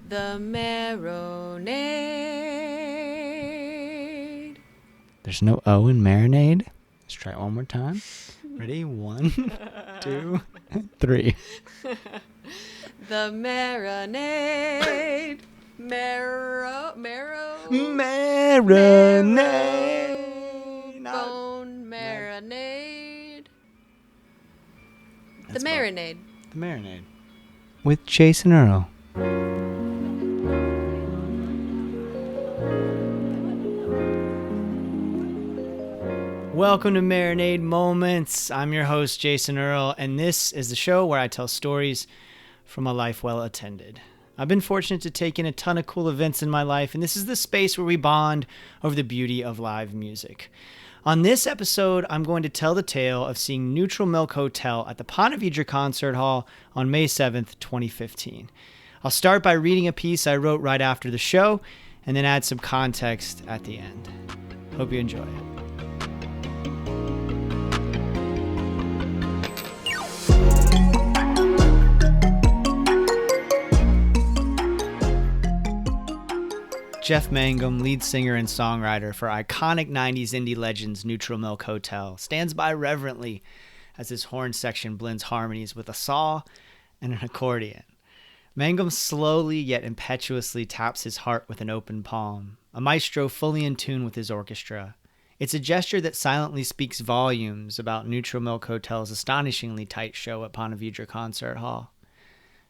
The Marinade. There's no O in marinade. Let's try it one more time. Ready? 1, 2, 3. The Marinade. Marinade. Bone marinade. The That's Marinade. The Marinade. With Jason Earle. Welcome to Marinade Moments. I'm your host, Jason Earle, and this is the show where I tell stories from a life well attended. I've been fortunate to take in a ton of cool events in my life, and this is the space where we bond over the beauty of live music. On this episode, I'm going to tell the tale of seeing Neutral Milk Hotel at the Ponte Vedra Concert Hall on May 7th, 2015. I'll start by reading a piece I wrote right after the show, and then add some context at the end. Hope you enjoy it. Jeff Mangum, lead singer and songwriter for iconic 90s indie legends Neutral Milk Hotel, stands by reverently as his horn section blends harmonies with a saw and an accordion. Mangum slowly yet impetuously taps his heart with an open palm, a maestro fully in tune with his orchestra. It's a gesture that silently speaks volumes about Neutral Milk Hotel's astonishingly tight show at Ponte Vedra Concert Hall.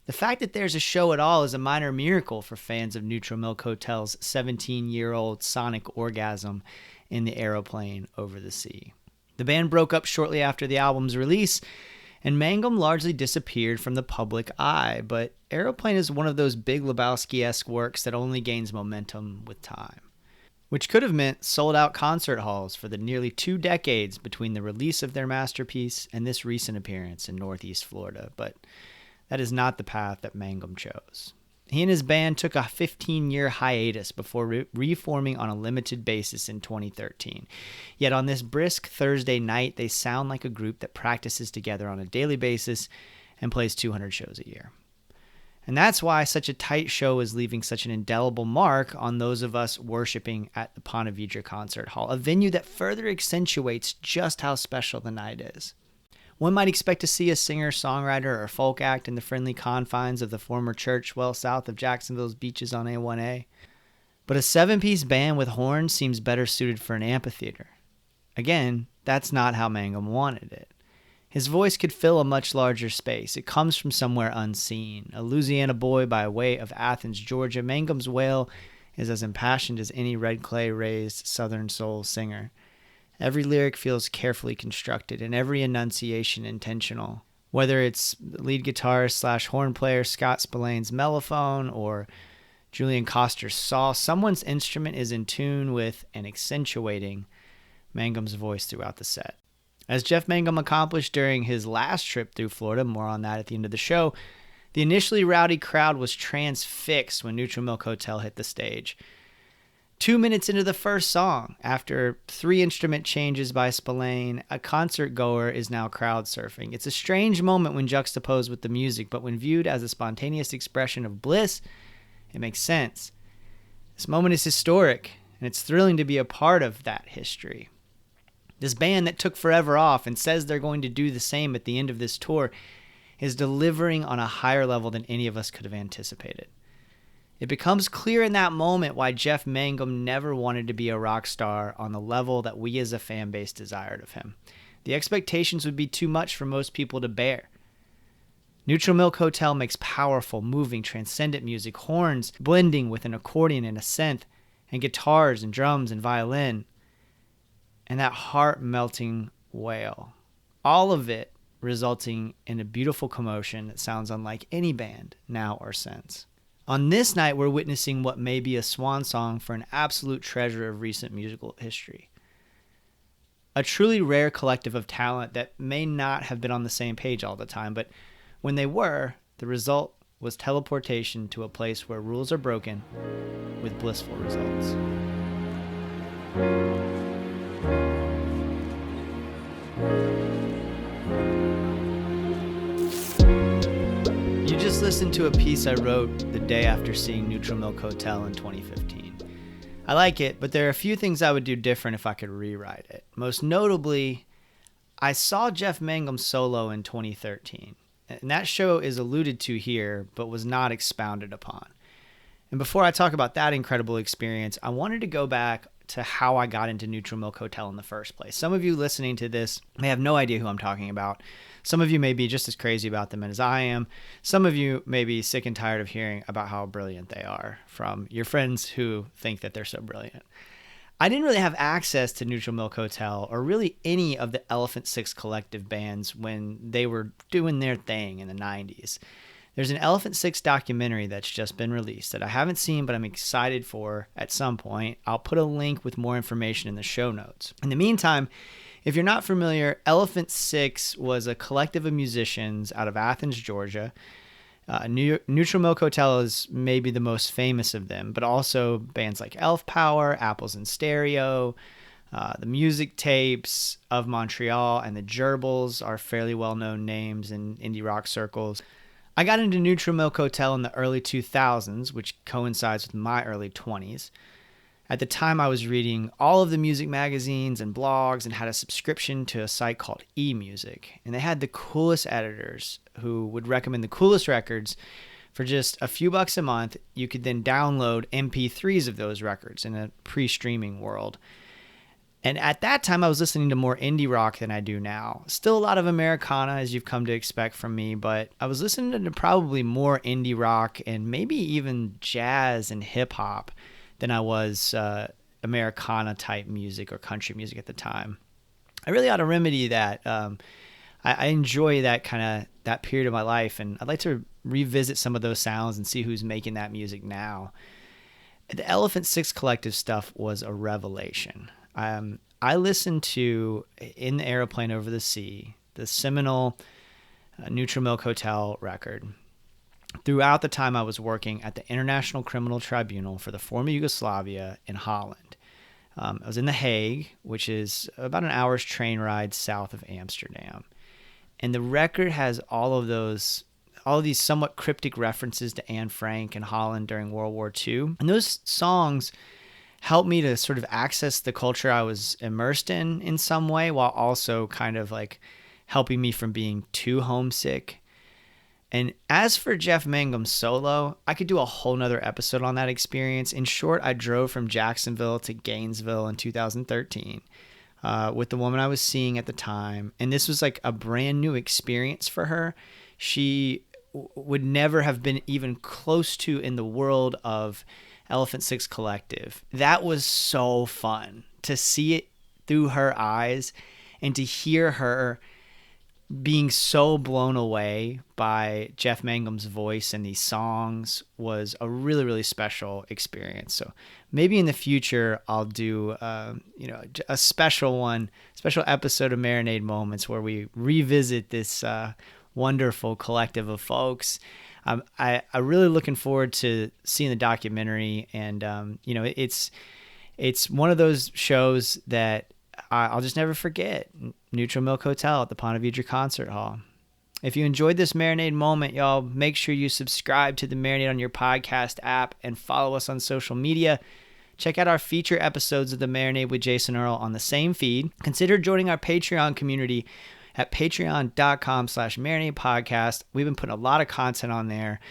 The fact that there's a show at all is a minor miracle for fans of Neutral Milk Hotel's 17-year-old sonic orgasm in the aeroplane over the sea. The band broke up shortly after the album's release, and Mangum largely disappeared from the public eye, but Aeroplane is one of those Big Lebowski-esque works that only gains momentum with time, which could have meant sold-out concert halls for the nearly 2 decades between the release of their masterpiece and this recent appearance in Northeast Florida, but that is not the path that Mangum chose. He and his band took a 15-year hiatus before reforming on a limited basis in 2013. Yet on this brisk Thursday night, they sound like a group that practices together on a daily basis and plays 200 shows a year. And that's why such a tight show is leaving such an indelible mark on those of us worshiping at the Ponte Vedra Concert Hall, a venue that further accentuates just how special the night is. One might expect to see a singer, songwriter, or folk act in the friendly confines of the former church well south of Jacksonville's beaches on A1A. But a 7-piece band with horns seems better suited for an amphitheater. Again, that's not how Mangum wanted it. His voice could fill a much larger space. It comes from somewhere unseen. A Louisiana boy by way of Athens, Georgia, Mangum's wail is as impassioned as any red clay-raised Southern soul singer. Every lyric feels carefully constructed and every enunciation intentional. Whether it's lead guitarist / horn player Scott Spillane's mellophone or Julian Coster's saw, someone's instrument is in tune with and accentuating Mangum's voice throughout the set. As Jeff Mangum accomplished during his last trip through Florida, more on that at the end of the show, the initially rowdy crowd was transfixed when Neutral Milk Hotel hit the stage. 2 minutes into the first song, after 3 instrument changes by Spillane, a concert goer is now crowd surfing. It's a strange moment when juxtaposed with the music, but when viewed as a spontaneous expression of bliss, it makes sense. This moment is historic, and it's thrilling to be a part of that history. This band that took forever off and says they're going to do the same at the end of this tour is delivering on a higher level than any of us could have anticipated. It becomes clear in that moment why Jeff Mangum never wanted to be a rock star on the level that we as a fan base desired of him. The expectations would be too much for most people to bear. Neutral Milk Hotel makes powerful, moving, transcendent music, horns blending with an accordion and a synth, and guitars and drums and violin, and that heart-melting wail. All of it resulting in a beautiful commotion that sounds unlike any band now or since. On this night, we're witnessing what may be a swan song for an absolute treasure of recent musical history. A truly rare collective of talent that may not have been on the same page all the time, but when they were, the result was teleportation to a place where rules are broken with blissful results. just listened to a piece I wrote the day after seeing Neutral Milk Hotel in 2015. I like it, but there are a few things I would do different if I could rewrite it. Most notably, I saw Jeff Mangum solo in 2013, and that show is alluded to here, but was not expounded upon. And before I talk about that incredible experience, I wanted to go back to how I got into Neutral Milk Hotel in the first place. Some of you listening to this may have no idea who I'm talking about. Some of you may be just as crazy about them as I am. Some of you may be sick and tired of hearing about how brilliant they are from your friends who think that they're so brilliant. I didn't really have access to Neutral Milk Hotel or really any of the Elephant Six Collective bands when they were doing their thing in the 90s. There's an Elephant Six documentary that's just been released that I haven't seen, but I'm excited for at some point. I'll put a link with more information in the show notes. In the meantime, if you're not familiar, Elephant Six was a collective of musicians out of Athens, Georgia. Neutral Milk Hotel is maybe the most famous of them, but also bands like Elf Power, Apples in Stereo, the Music Tapes of Montreal, and the Gerbils are fairly well-known names in indie rock circles. I got into Neutral Milk Hotel in the early 2000s, which coincides with my early 20s. At the time, I was reading all of the music magazines and blogs and had a subscription to a site called eMusic. And they had the coolest editors who would recommend the coolest records. For just a few bucks a month, you could then download MP3s of those records in a pre-streaming world. And at that time, I was listening to more indie rock than I do now. Still a lot of Americana, as you've come to expect from me, but I was listening to probably more indie rock and maybe even jazz and hip-hop than I was Americana-type music or country music at the time. I really ought to remedy that. I enjoy that period of my life, and I'd like to revisit some of those sounds and see who's making that music now. The Elephant Six Collective stuff was a revelation. I listened to In the Aeroplane Over the Sea, the seminal Neutral Milk Hotel record, throughout the time I was working at the International Criminal Tribunal for the former Yugoslavia in Holland. I was in The Hague, which is about an hour's train ride south of Amsterdam. And the record has all of these somewhat cryptic references to Anne Frank and Holland during World War II. And those songs helped me to sort of access the culture I was immersed in some way, while also kind of like helping me from being too homesick. And as for Jeff Mangum's solo, I could do a whole nother episode on that experience. In short, I drove from Jacksonville to Gainesville in 2013 with the woman I was seeing at the time. And this was like a brand new experience for her. She would never have been even close to in the world of Elephant Six Collective. That was so fun to see it through her eyes and to hear her being so blown away by Jeff Mangum's voice and these songs was a really, really special experience. So maybe in the future I'll do a special episode of Marinade Moments where we revisit this wonderful collective of folks. I'm really looking forward to seeing the documentary, and it's one of those shows that I'll just never forget. Neutral Milk Hotel at the Ponte Vedra Concert Hall. If you enjoyed this Marinade moment, y'all, make sure you subscribe to the Marinade on your podcast app and follow us on social media. Check out our feature episodes of the Marinade with Jason Earle on the same feed. Consider joining our Patreon community at patreon.com/Marinade Podcast. We've been putting a lot of content on there.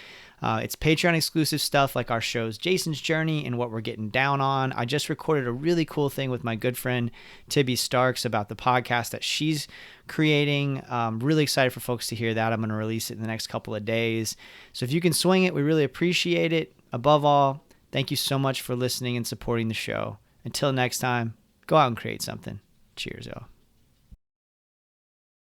It's Patreon exclusive stuff like our shows Jason's Journey and What We're Getting Down On. I just recorded a really cool thing with my good friend Tibby Starks about the podcast that she's creating. Really excited for folks to hear that. I'm going to release it in the next couple of days. So if you can swing it, we really appreciate it. Above all, thank you so much for listening and supporting the show. Until next time, go out and create something. Cheers, y'all.